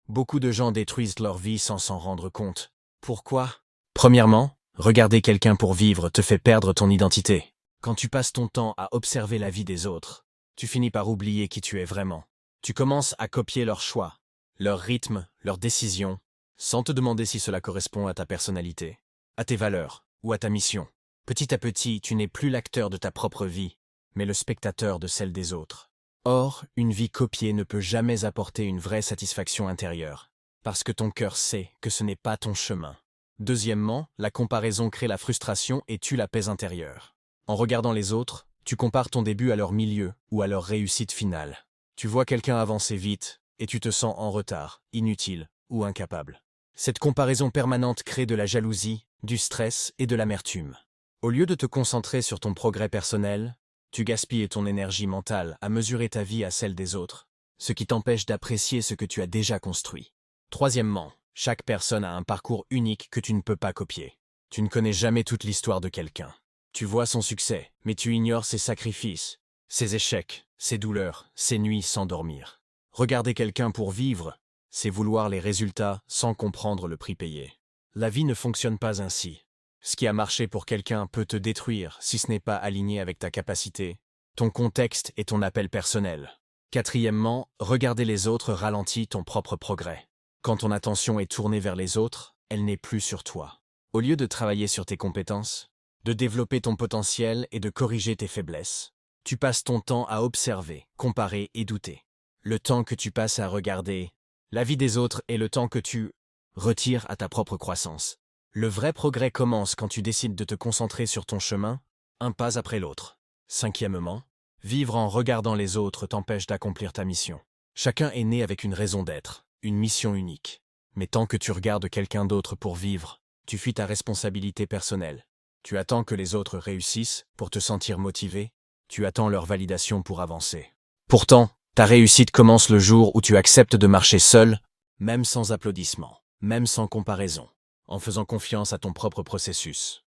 Beaucoup de gens détruisent leur vie sans s'en rendre compte. Pourquoi? Premièrement, regarder quelqu'un pour vivre te fait perdre ton identité. Quand tu passes ton temps à observer la vie des autres, tu finis par oublier qui tu es vraiment. Tu commences à copier leurs choix, leur rythme, leurs décisions, sans te demander si cela correspond à ta personnalité, à tes valeurs ou à ta mission. Petit à petit, tu n'es plus l'acteur de ta propre vie, mais le spectateur de celle des autres. Or, une vie copiée ne peut jamais apporter une vraie satisfaction intérieure, parce que ton cœur sait que ce n'est pas ton chemin. Deuxièmement, la comparaison crée la frustration et tue la paix intérieure. En regardant les autres, tu compares ton début à leur milieu ou à leur réussite finale. Tu vois quelqu'un avancer vite, et tu te sens en retard, inutile ou incapable. Cette comparaison permanente crée de la jalousie, du stress et de l'amertume. Au lieu de te concentrer sur ton progrès personnel, tu gaspilles ton énergie mentale à mesurer ta vie à celle des autres, ce qui t'empêche d'apprécier ce que tu as déjà construit. Troisièmement, chaque personne a un parcours unique que tu ne peux pas copier. Tu ne connais jamais toute l'histoire de quelqu'un. Tu vois son succès, mais tu ignores ses sacrifices, ses échecs, ses douleurs, ses nuits sans dormir. Regarder quelqu'un pour vivre, c'est vouloir les résultats sans comprendre le prix payé. La vie ne fonctionne pas ainsi. Ce qui a marché pour quelqu'un peut te détruire si ce n'est pas aligné avec ta capacité, ton contexte et ton appel personnel. Quatrièmement, regarder les autres ralentit ton propre progrès. Quand ton attention est tournée vers les autres, elle n'est plus sur toi. Au lieu de travailler sur tes compétences, de développer ton potentiel et de corriger tes faiblesses, tu passes ton temps à observer, comparer et douter. Le temps que tu passes à regarder la vie des autres est le temps que tu retires à ta propre croissance. Le vrai progrès commence quand tu décides de te concentrer sur ton chemin, un pas après l'autre. Cinquièmement, vivre en regardant les autres t'empêche d'accomplir ta mission. Chacun est né avec une raison d'être, une mission unique. Mais tant que tu regardes quelqu'un d'autre pour vivre, tu fuis ta responsabilité personnelle. Tu attends que les autres réussissent pour te sentir motivé, tu attends leur validation pour avancer. Pourtant, ta réussite commence le jour où tu acceptes de marcher seul, même sans applaudissements, même sans comparaison, en faisant confiance à ton propre processus.